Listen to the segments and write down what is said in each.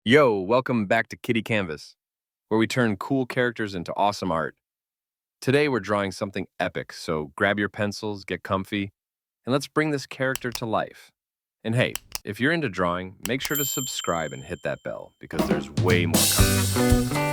Yo, welcome back to Kitty Canvas, where we turn cool characters into awesome art. Today we're drawing something epic, so grab your pencils, get comfy, and let's bring this character to life. And hey, if you're into drawing, make sure to subscribe and hit that bell because there's way more coming.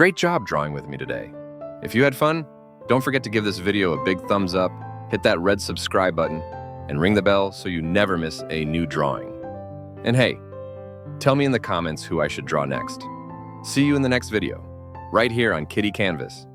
Great job drawing with me today. If you had fun, don't forget to give this video a big thumbs up, hit that red subscribe button, and ring the bell so you never miss a new drawing. And hey, tell me in the comments who I should draw next. See you in the next video, right here on Kitty Canvas.